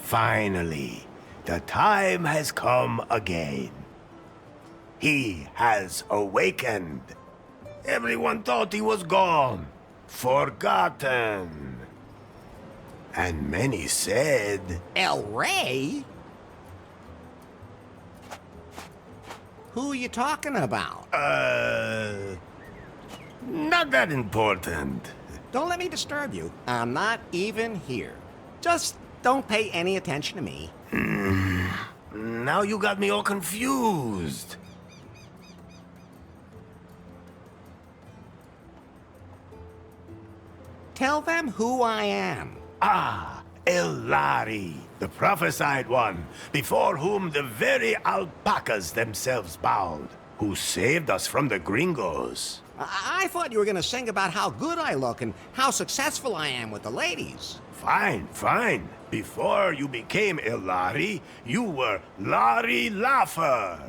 Finally, the time has come again. He has awakened. Everyone thought he was gone, forgotten. And many said, El Rey? Who are you talking about? not that important. Don't let me disturb you. I'm not even here. Just don't pay any attention to me. Now you got me all confused. Tell them who I am. Ah, Elari, the prophesied one, before whom the very alpacas themselves bowed, who saved us from the gringos. I thought you were gonna sing about how good I look and how successful I am with the ladies. Fine, fine. Before you became Elari, you were Larry Laffer.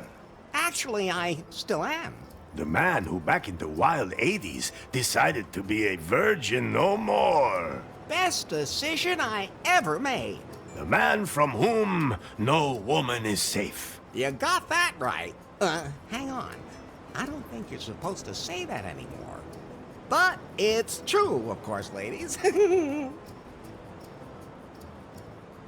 Actually, I still am. The man who back in the wild 80s decided to be a virgin no more. Best decision I ever made. The man from whom no woman is safe. You got that right. Hang on. I don't think you're supposed to say that anymore. But it's true, of course, ladies.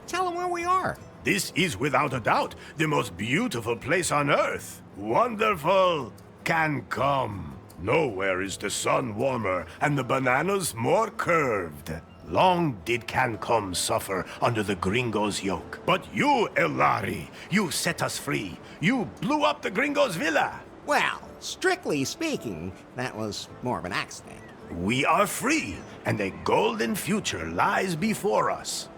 Tell them where we are. This is without a doubt the most beautiful place on earth. Wonderful Cancun. Nowhere is the sun warmer and the bananas more curved. Long did Cancun suffer under the gringos' yoke. But you, Elari, you set us free. You blew up the gringos' villa. Well, strictly speaking, that was more of an accident. We are free, and a golden future lies before us.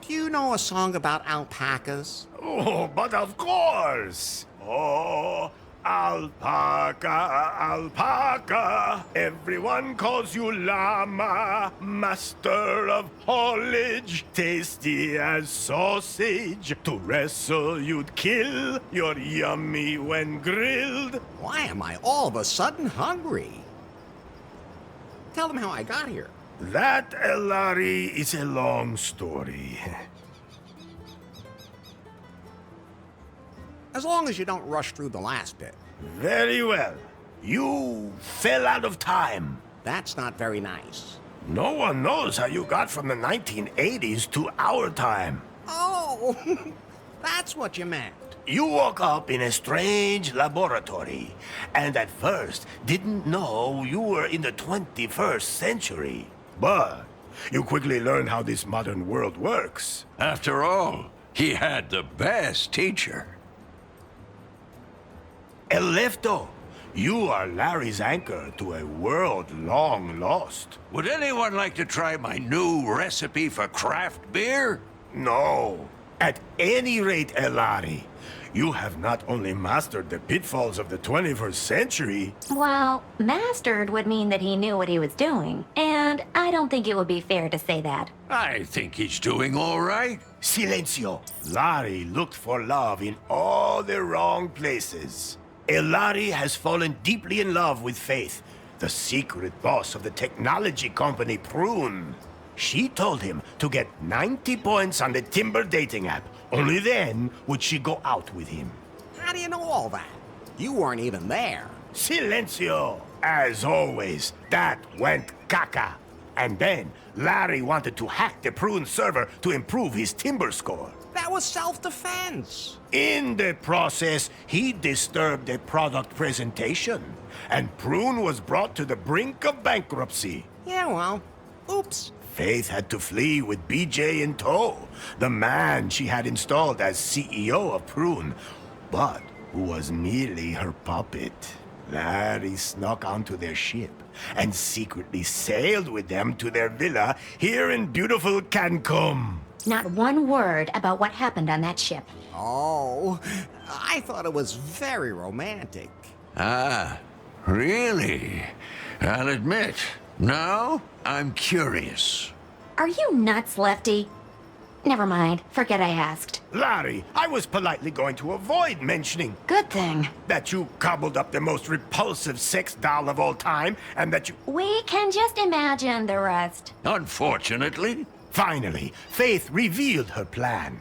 Do you know a song about alpacas? Oh, but of course! Oh, alpaca, alpaca, everyone calls you llama, master of haulage, tasty as sausage. To wrestle you'd kill, you're yummy when grilled. Why am I all of a sudden hungry? Tell them how I got here. That, Elari, is a long story. As long as you don't rush through the last bit. Very well. You fell out of time. That's not very nice. No one knows how you got from the 1980s to our time. Oh, that's what you meant. You woke up in a strange laboratory, and at first didn't know you were in the 21st century. But you quickly learned how this modern world works. After all, he had the best teacher. El Lefto, you are Larry's anchor to a world long lost. Would anyone like to try my new recipe for craft beer? No. At any rate, Elari, you have not only mastered the pitfalls of the 21st century... Well, mastered would mean that he knew what he was doing, and I don't think it would be fair to say that. I think he's doing all right. Silencio. Larry looked for love in all the wrong places. Elari has fallen deeply in love with Faith, the secret boss of the technology company Prune. She told him to get 90 points on the Timber dating app. Only then would she go out with him. How do you know all that? You weren't even there. Silencio! As always, that went caca. And then, Larry wanted to hack the Prune server to improve his Timber score. That was self-defense. In the process, he disturbed a product presentation, and Prune was brought to the brink of bankruptcy. Yeah, well, oops. Faith had to flee with BJ in tow, the man she had installed as CEO of Prune, but who was merely her puppet. Larry snuck onto their ship and secretly sailed with them to their villa here in beautiful Cancun. Not one word about what happened on that ship. Oh, I thought it was very romantic. Ah, really? I'll admit, now I'm curious. Are you nuts, Lefty? Never mind. Forget I asked. Larry, I was politely going to avoid mentioning Good thing. that you cobbled up the most repulsive sex doll of all time, and that you... We can just imagine the rest. Unfortunately, Finally, Faith revealed her plan.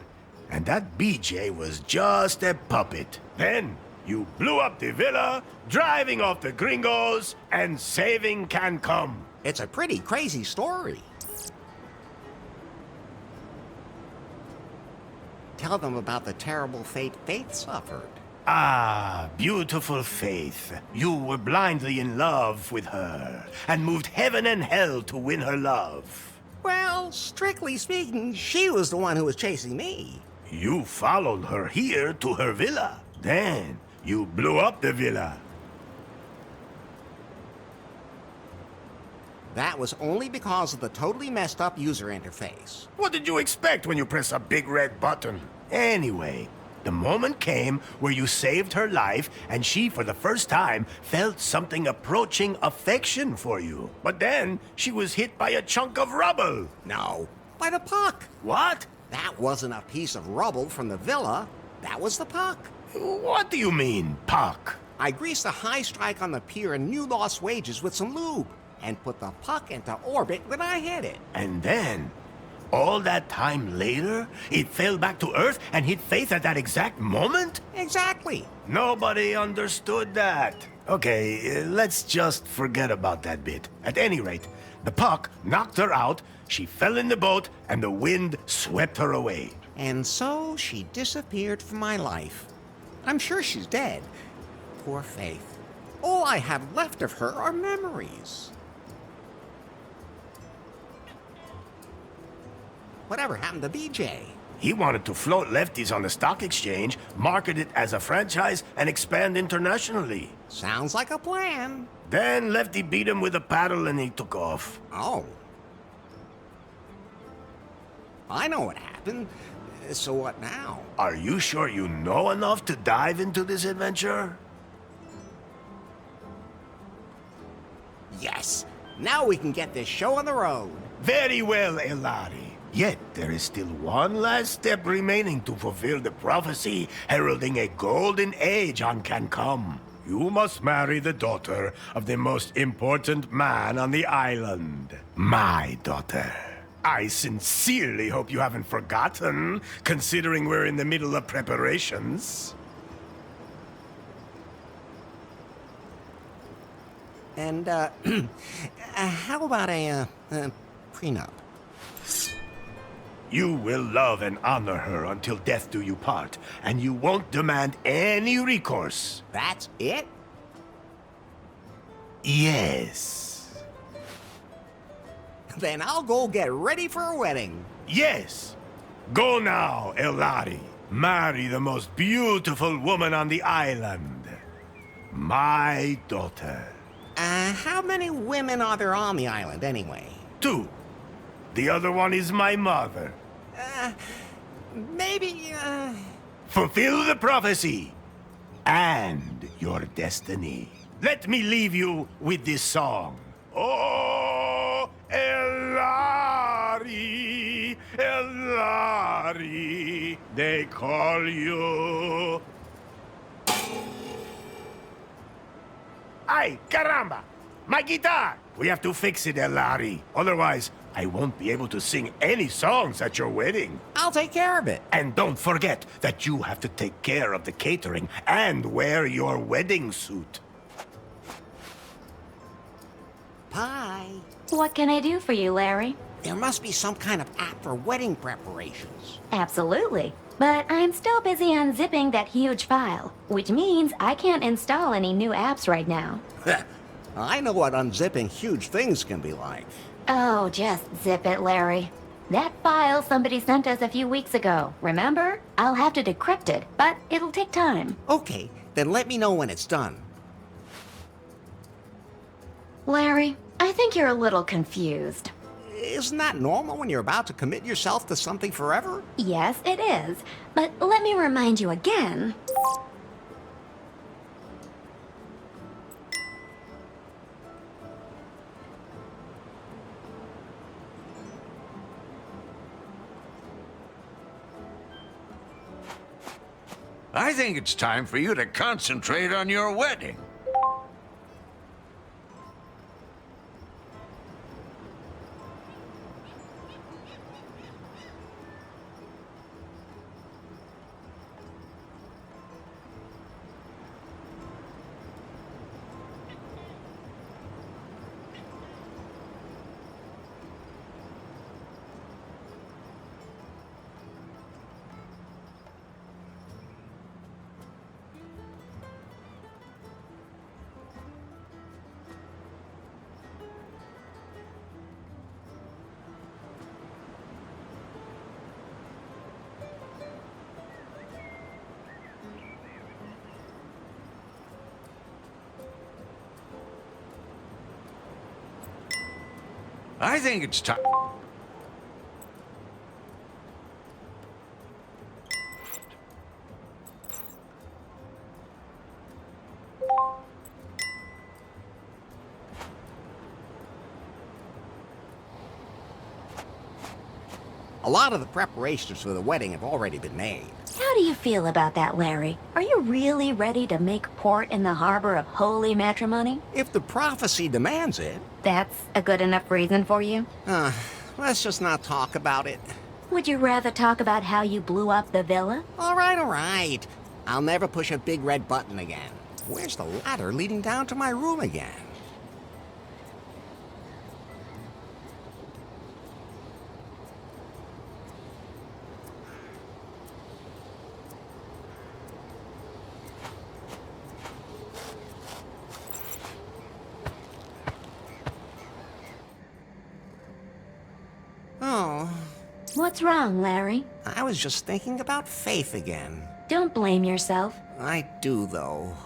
And that BJ was just a puppet. Then, you blew up the villa, driving off the gringos, and saving Cancom. It's a pretty crazy story. Tell them about the terrible fate Faith suffered. Ah, beautiful Faith. You were blindly in love with her, and moved heaven and hell to win her love. Well, strictly speaking, she was the one who was chasing me. You followed her here to her villa. Then, you blew up the villa. That was only because of the totally messed up user interface. What did you expect when you press a big red button? Anyway, the moment came where you saved her life, and she, for the first time, felt something approaching affection for you. But then, she was hit by a chunk of rubble. No, by the puck. What? That wasn't a piece of rubble from the villa. That was the puck. What do you mean, puck? I greased a high strike on the pier in New Lost Wages with some lube, and put the puck into orbit when I hit it. And then, all that time later, it fell back to Earth and hit Faith at that exact moment? Exactly. Nobody understood that. Okay, let's just forget about that bit. At any rate, the puck knocked her out, she fell in the boat, and the wind swept her away. And so she disappeared from my life. I'm sure she's dead. Poor Faith. All I have left of her are memories. Whatever happened to BJ? He wanted to float lefties on the stock exchange, market it as a franchise, and expand internationally. Sounds like a plan. Then Lefty beat him with a paddle and he took off. Oh. I know what happened. So what now? Are you sure you know enough to dive into this adventure? Yes. Now we can get this show on the road. Very well, Elari. Yet there is still one last step remaining to fulfill the prophecy heralding a golden age on Cancom. You must marry the daughter of the most important man on the island. My daughter. I sincerely hope you haven't forgotten, considering we're in the middle of preparations. And, how about a prenup? You will love and honor her until death do you part, and you won't demand any recourse. That's it? Yes. Then I'll go get ready for a wedding. Yes. Go now, Elari. Marry the most beautiful woman on the island. My daughter. How many women are there on the island anyway? 2. The other one is my mother. Maybe, Fulfill the prophecy and your destiny. Let me leave you with this song. Oh, Elari, Elari, they call you. Ay, caramba! My guitar! We have to fix it, Elari. Otherwise, I won't be able to sing any songs at your wedding. I'll take care of it. And don't forget that you have to take care of the catering and wear your wedding suit. Bye. What can I do for you, Larry? There must be some kind of app for wedding preparations. Absolutely. But I'm still busy unzipping that huge file, which means I can't install any new apps right now. I know what unzipping huge things can be like. Oh, just zip it, Larry. That file somebody sent us a few weeks ago, remember? I'll have to decrypt it, but it'll take time. Okay, then let me know when it's done. Larry, I think you're a little confused. Isn't that normal when you're about to commit yourself to something forever? Yes, it is. But let me remind you again. I think it's time for you to concentrate on your wedding. I think it's time. A lot of the preparations for the wedding have already been made. How do you feel about that, Larry? Are you really ready to make port in the harbor of holy matrimony? If the prophecy demands it. That's a good enough reason for you? Let's just not talk about it. Would you rather talk about how you blew up the villa? All right. I'll never push a big red button again. Where's the ladder leading down to my room again? Oh, What's wrong, Larry? I was just thinking about Faith again. Don't blame yourself. I do, though.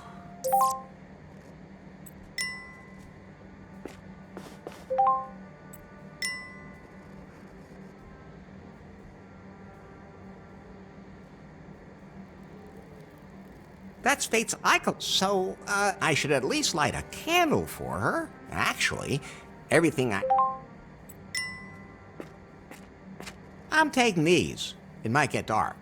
That's Faith's icon, so, I should at least light a candle for her. Actually, everything I'm taking these. It might get dark.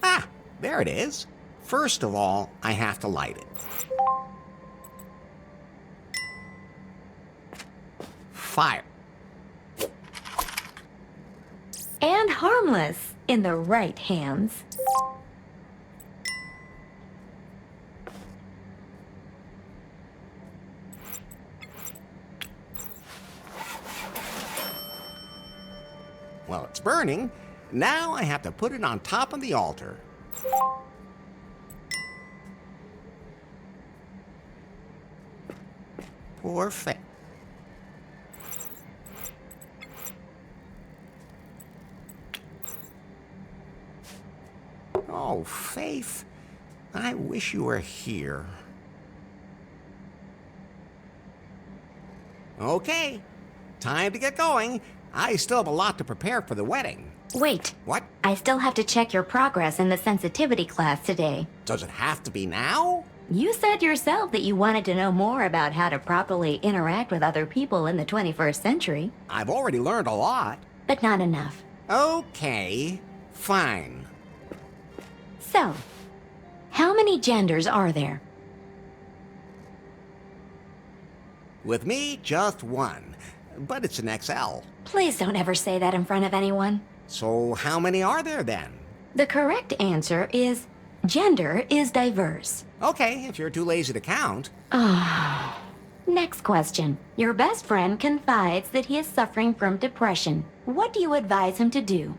Ah, there it is. First of all, I have to light it. Fire. And harmless in the right hands. Well, it's burning. Now I have to put it on top of the altar. Poor Faith. Oh, Faith. I wish you were here. Okay, time to get going. I still have a lot to prepare for the wedding. Wait. What? I still have to check your progress in the sensitivity class today. Does it have to be now? You said yourself that you wanted to know more about how to properly interact with other people in the 21st century, I've already learned a lot. but not enough. Okay, fine. So, how many genders are there? With me, just one. But it's an XL. Please don't ever say that in front of anyone. So how many are there then? The correct answer is gender is diverse. Okay, if you're too lazy to count. Next question. Your best friend confides that he is suffering from depression. What do you advise him to do?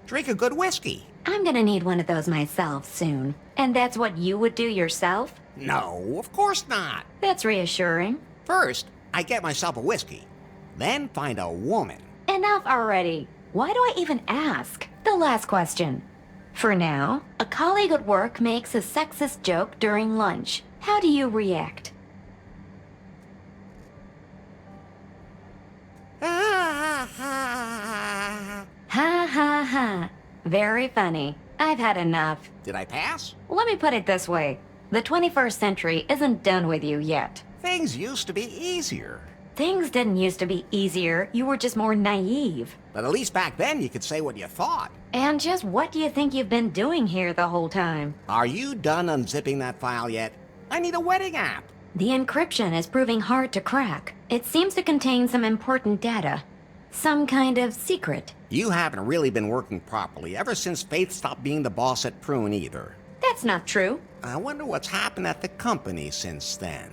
Drink a good whiskey. I'm gonna need one of those myself soon. And that's what you would do yourself? No, of course not. That's reassuring. First, I get myself a whiskey. Then find a woman. Enough already. Why do I even ask? The last question. For now, a colleague at work makes a sexist joke during lunch. How do you react? Ha ha ha. Very funny. I've had enough. Did I pass? Let me put it this way. The 21st century isn't done with you yet. Things used to be easier. Things didn't used to be easier. You were just more naive. But at least back then you could say what you thought. And just what do you think you've been doing here the whole time? Are you done unzipping that file yet? I need a wedding app. The encryption is proving hard to crack. It seems to contain some important data. Some kind of secret. You haven't really been working properly ever since Faith stopped being the boss at Prune either. That's not true. I wonder what's happened at the company since then.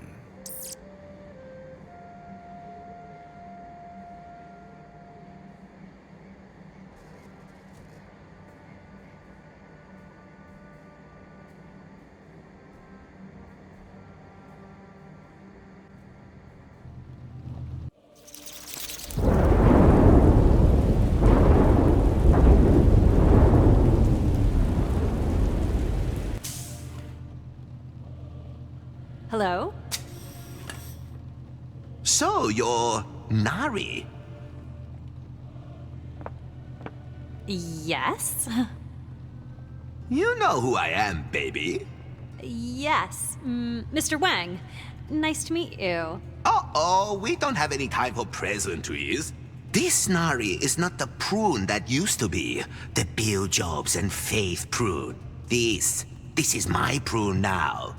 Hello? So, you're Nari? Yes? You know who I am, baby. Yes. Mr. Wang. Nice to meet you. Uh-oh, we don't have any time for pleasantries. This Nari is not the Prune that used to be. The Bill Jobs and Faith Prune. This is my Prune now.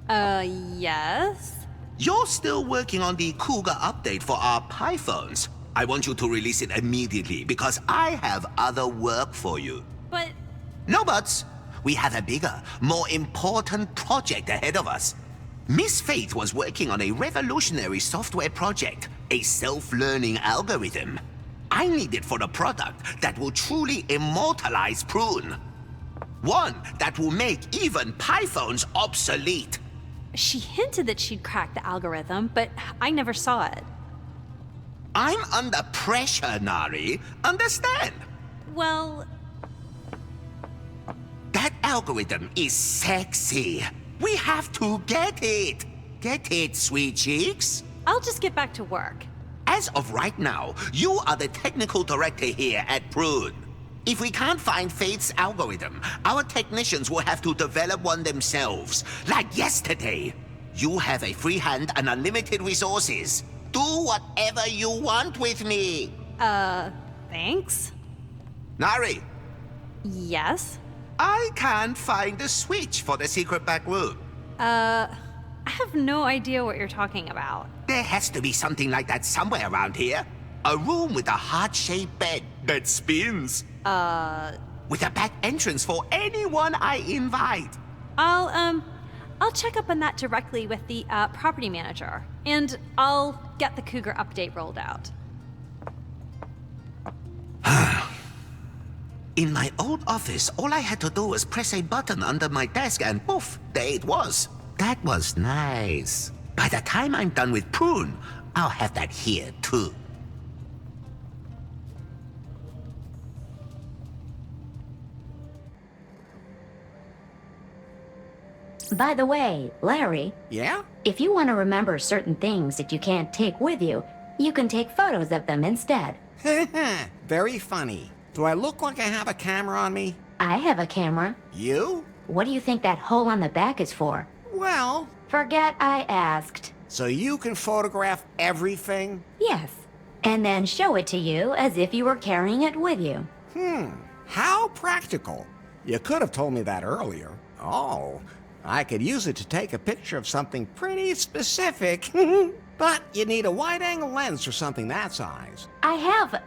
Yes? You're still working on the Cougar update for our Pythons. I want you to release it immediately because I have other work for you. But... No buts. We have a bigger, more important project ahead of us. Miss Faith was working on a revolutionary software project, a self-learning algorithm. I need it for a product that will truly immortalize Prune. One that will make even Pythons obsolete. She hinted that she'd cracked the algorithm, but I never saw it. I'm under pressure, Nari. Understand? Well, That algorithm is sexy. We have to get it. Get it, sweet cheeks? I'll just get back to work. As of right now, you are the technical director here at Prune. If we can't find Faith's algorithm, our technicians will have to develop one themselves, like yesterday. You have a free hand and unlimited resources. Do whatever you want with me. Thanks? Nari, Yes? I can't find the switch for the secret back room. I have no idea what you're talking about. There has to be something like that somewhere around here. A room with a heart-shaped bed that spins. With a back entrance for anyone I invite. I'll check up on that directly with the, property manager. And I'll get the Cougar update rolled out. In my old office, all I had to do was press a button under my desk and poof, there it was. That was nice. By the time I'm done with Prune, I'll have that here too. By the way, Larry, Yeah? if you want to remember certain things that you can't take with you, you can take photos of them instead. Very funny. Do I look like I have a camera on me? I have a camera. You? What do you think that hole on the back is for? Well, Forget I asked. so you can photograph everything? Yes. And then show it to you as if you were carrying it with you. How practical. You could have told me that earlier. Oh, I could use it to take a picture of something pretty specific. But you need a wide-angle lens for something that size. I have...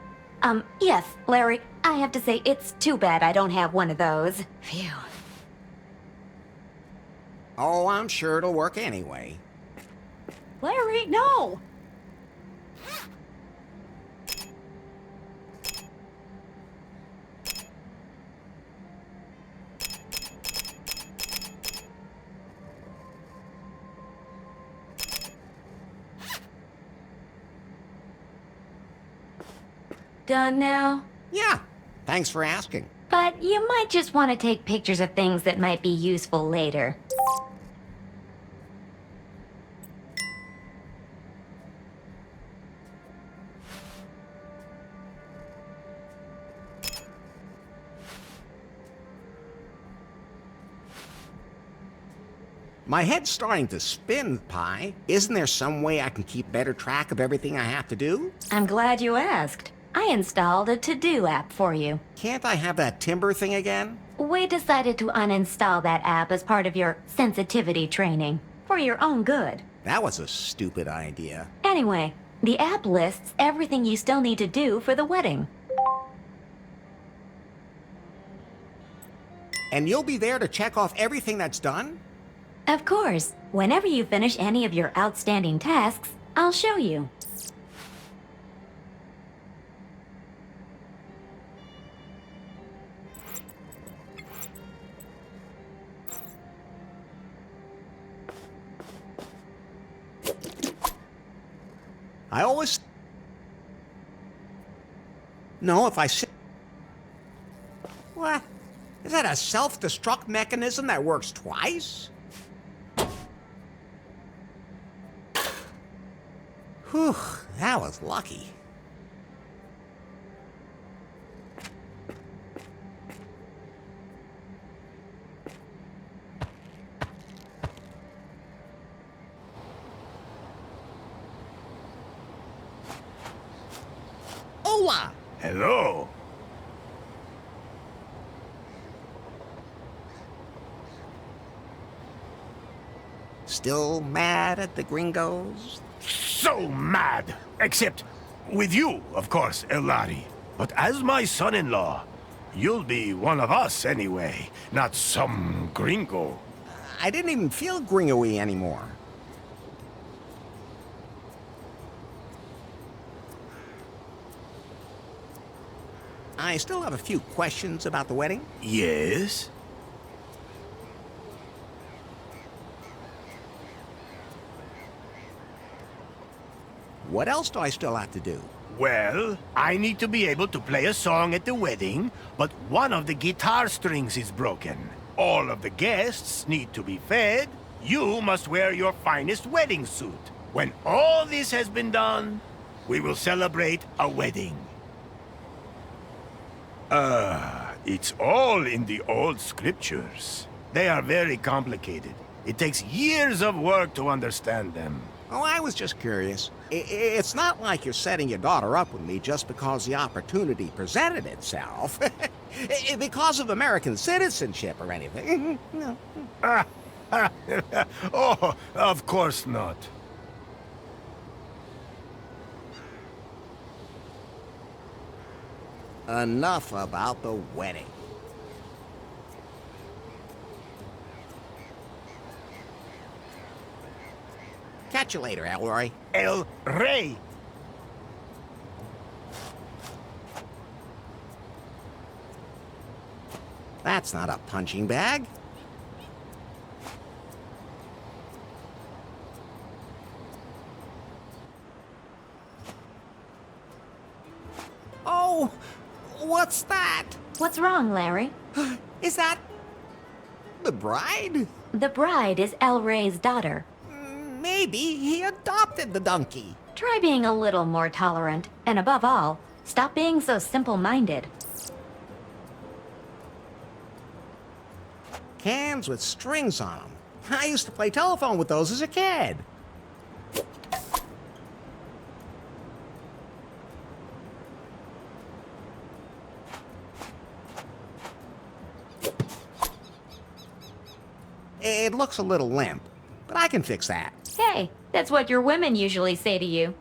yes, Larry, I have to say it's too bad I don't have one of those. Phew. Oh, I'm sure it'll work anyway. Larry, no! Done now? Yeah, thanks for asking. But you might just want to take pictures of things that might be useful later. My head's starting to spin, Pi. Isn't there some way I can keep better track of everything I have to do? I'm glad you asked. I installed a to-do app for you. Can't I have that timber thing again? We decided to uninstall that app as part of your sensitivity training. For your own good. That was a stupid idea. Anyway, The app lists everything you still need to do for the wedding. And you'll be there to check off everything that's done? Of course, whenever you finish any of your outstanding tasks, I'll show you. I always... No, if I sit... What? Is that a self-destruct mechanism that works twice? Whew, that was lucky. Hola! Hello. Still mad at the gringos? So mad. Except with you, of course, Elari. But as my son-in-law, you'll be one of us anyway, not some gringo. I didn't even feel gringo-y anymore. I still have a few questions about the wedding. Yes? What else do I still have to do? Well, I need to be able to play a song at the wedding, but one of the guitar strings is broken. All of the guests need to be fed. You must wear your finest wedding suit. When all this has been done, we will celebrate a wedding. It's all in the old scriptures. They are very complicated. It takes years of work to understand them. Oh, I was just curious. It's not like you're setting your daughter up with me just because the opportunity presented itself. Because of American citizenship or anything. No. Oh, of course not. Enough about the wedding. Catch you later, Elroy. El Rey. That's not a punching bag. Oh, what's that? What's wrong, Larry? Is that the bride? The bride is El Rey's daughter. Maybe he adopted the donkey. Try being a little more tolerant, and above all, stop being so simple-minded. Cans with strings on them. I used to play telephone with those as a kid. It looks a little limp, but I can fix that. Hey, that's what your women usually say to you.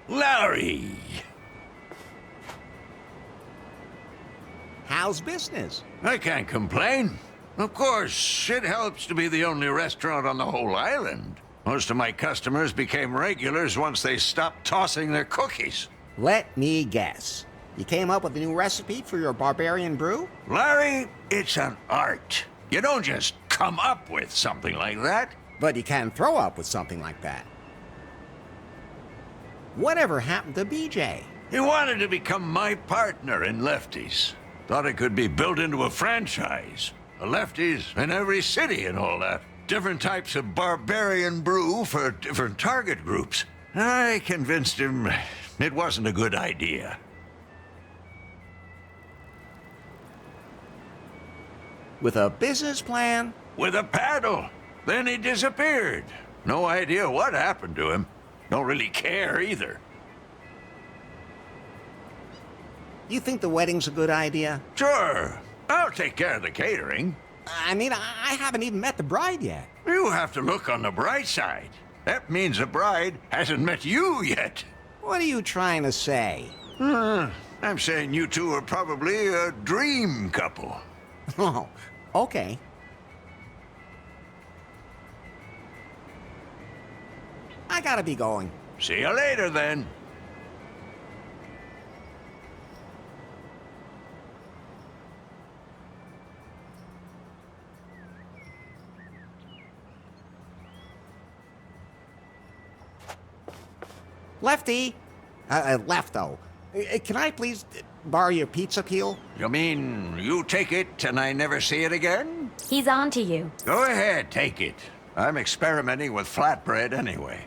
Larry! How's business? I can't complain. Of course, it helps to be the only restaurant on the whole island. Most of my customers became regulars once they stopped tossing their cookies. Let me guess. You came up with a new recipe for your barbarian brew? Larry, it's an art. You don't just come up with something like that. But you can throw up with something like that. Whatever happened to BJ? He wanted to become my partner in Lefties. Thought it could be built into a franchise. A Lefties in every city and all that. Different types of barbarian brew for different target groups. I convinced him it wasn't a good idea. With a business plan? With a paddle. Then he disappeared. No idea what happened to him. Don't really care either. You think the wedding's a good idea? Sure. I'll take care of the catering. I mean, I haven't even met the bride yet. You have to look on the bright side. That means the bride hasn't met you yet. What are you trying to say? I'm saying you two are probably a dream couple. Oh, okay. I gotta be going. See you later, then. Lefty! Lefto. Can I please borrow your pizza peel? You mean you take it and I never see it again? He's on to you. Go ahead, take it. I'm experimenting with flatbread anyway.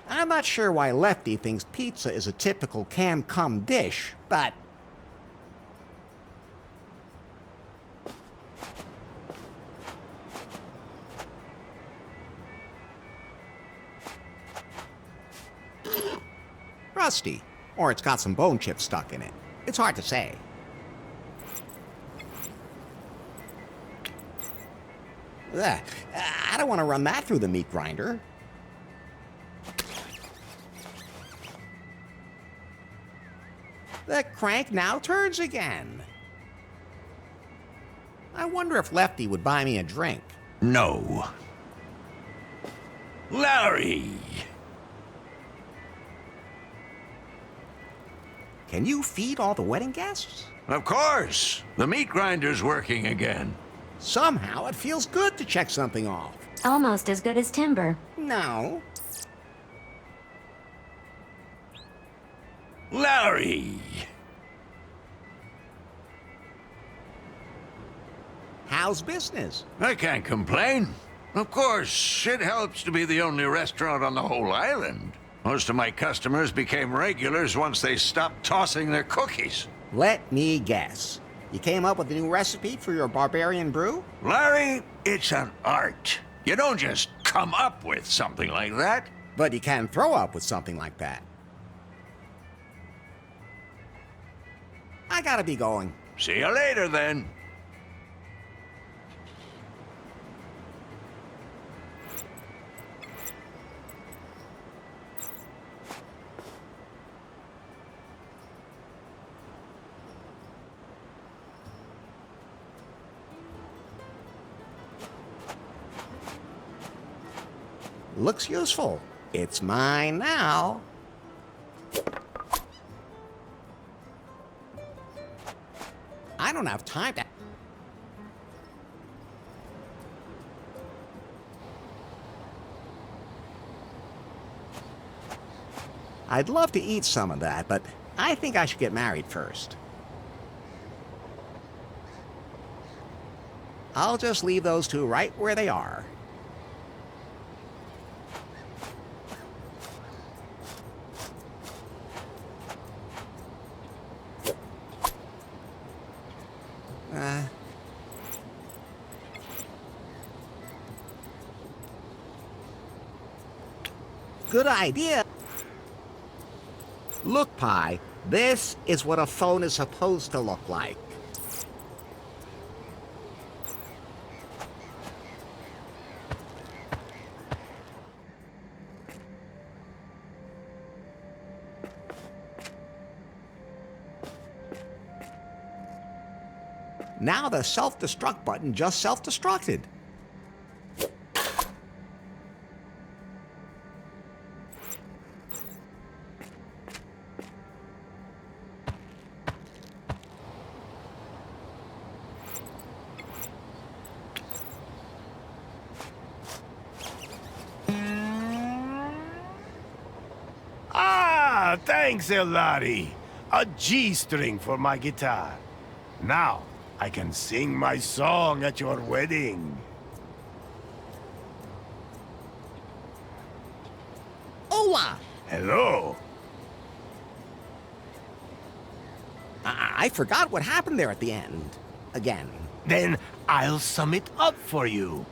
I'm not sure why Lefty thinks pizza is a typical can-cum dish, but... rusty. Or it's got some bone chips stuck in it. It's hard to say. Ugh, I don't want to run that through the meat grinder. The crank now turns again. I wonder if Lefty would buy me a drink. No. Larry! Can you feed all the wedding guests? Of course. The meat grinder's working again. Somehow it feels good to check something off. Almost as good as timber. No. Larry! How's business? I can't complain. Of course, it helps to be the only restaurant on the whole island. Most of my customers became regulars once they stopped tossing their cookies. Let me guess. You came up with a new recipe for your barbarian brew? Larry, it's an art. You don't just come up with something like that. But you can throw up with something like that. I gotta be going. See you later, then. Looks useful. It's mine now. I don't have time to... I'd love to eat some of that, but I think I should get married first. I'll just leave those two right where they are. Good idea. Look, Pi, this is what a phone is supposed to look like. Now the self-destruct button just self-destructed. Ah, thanks, Elari. A G-string for my guitar. Now, I can sing my song at your wedding. Hola! Hello. I forgot what happened there at the end. Again. Then I'll sum it up for you.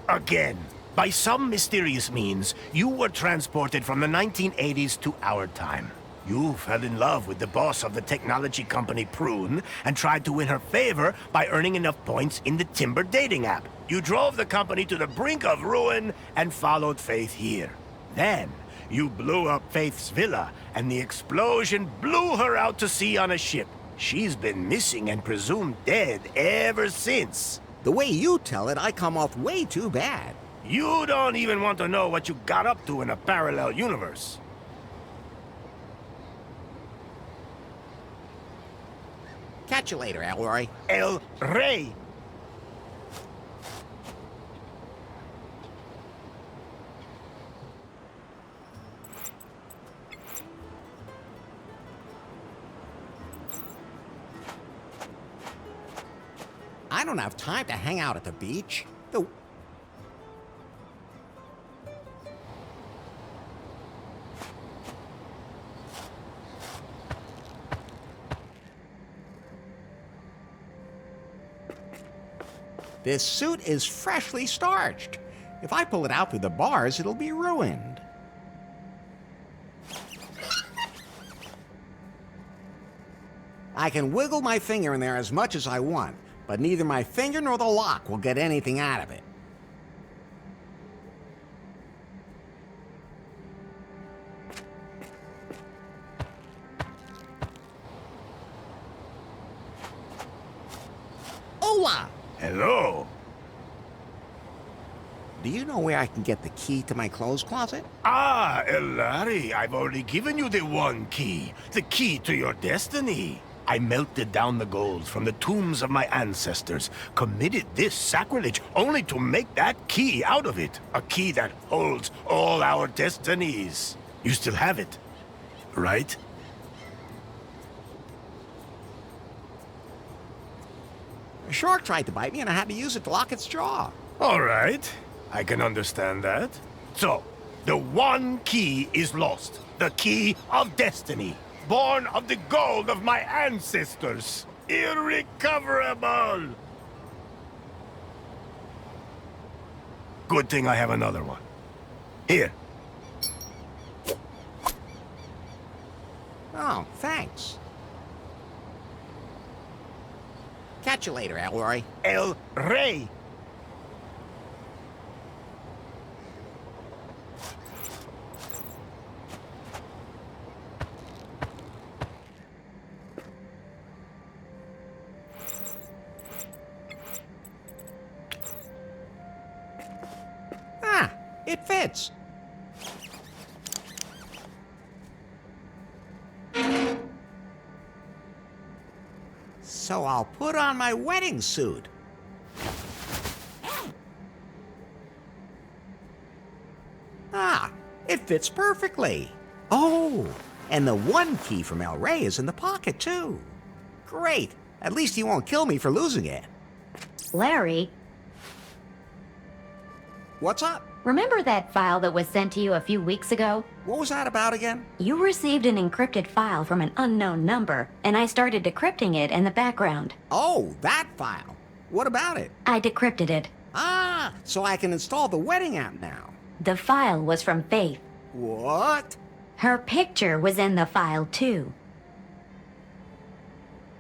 Again. By some mysterious means, you were transported from the 1980s to our time. You fell in love with the boss of the technology company Prune and tried to win her favor by earning enough points in the Timber dating app. You drove the company to the brink of ruin and followed Faith here. Then, you blew up Faith's villa, and the explosion blew her out to sea on a ship. She's been missing and presumed dead ever since. The way you tell it, I come off way too bad. You don't even want to know what you got up to in a parallel universe. Catch you later, Elroy. El Rey. I don't have time to hang out at the beach. This suit is freshly starched. If I pull it out through the bars, it'll be ruined. I can wiggle my finger in there as much as I want, but neither my finger nor the lock will get anything out of it. Hola! Hello. Do you know where I can get the key to my clothes closet? Ah, El Larry, I've already given you the one key. The key to your destiny. I melted down the gold from the tombs of my ancestors, committed this sacrilege only to make that key out of it. A key that holds all our destinies. You still have it, right? A shark tried to bite me and I had to use it to lock its jaw. All right, I can understand that. So, the one key is lost. The key of destiny. Born of the gold of my ancestors. Irrecoverable! Good thing I have another one. Here. Oh, thanks. Catch you later, Elroy. El Rey. Ah, it fits. So I'll put on my wedding suit. Ah, it fits perfectly. Oh, and the one key from El Rey is in the pocket, too. Great. At least he won't kill me for losing it. Larry, What's up? remember that file that was sent to you a few weeks ago? What was that about again? You received an encrypted file from an unknown number, and I started decrypting it in the background. Oh, that file. What about it? I decrypted it. Ah, so I can install the wedding app now. The file was from Faith. What? Her picture was in the file, too.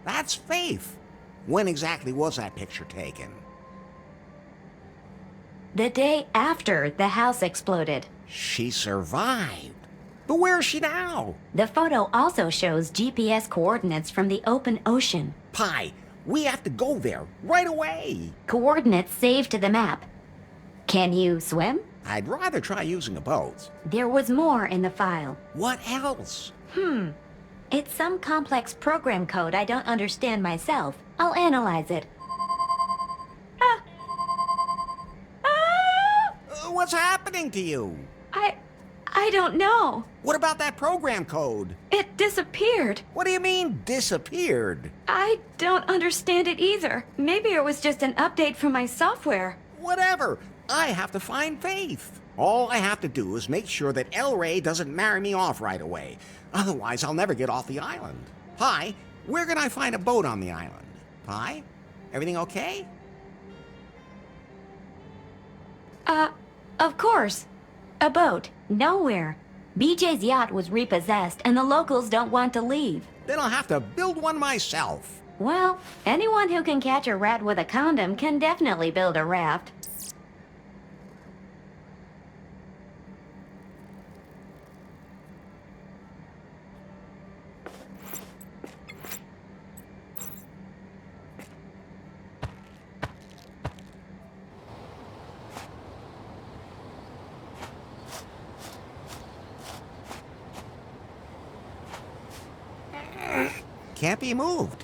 That's Faith. When exactly was that picture taken? The day after the house exploded. She survived. But where is she now? The photo also shows GPS coordinates from the open ocean. Pi, we have to go there right away. Coordinates saved to the map. Can you swim? I'd rather try using a boat. There was more in the file. What else? It's some complex program code I don't understand myself. I'll analyze it. What's happening to you? I don't know. What about that program code? It disappeared. What do you mean, disappeared? I don't understand it either. Maybe it was just an update from my software. Whatever. I have to find Faith. All I have to do is make sure that El Rey doesn't marry me off right away. Otherwise, I'll never get off the island. Pi, where can I find a boat on the island? Pi, everything okay? Of course. A boat. Nowhere. BJ's yacht was repossessed and the locals don't want to leave. Then I'll have to build one myself. Well, anyone who can catch a rat with a condom can definitely build a raft. Can't be moved.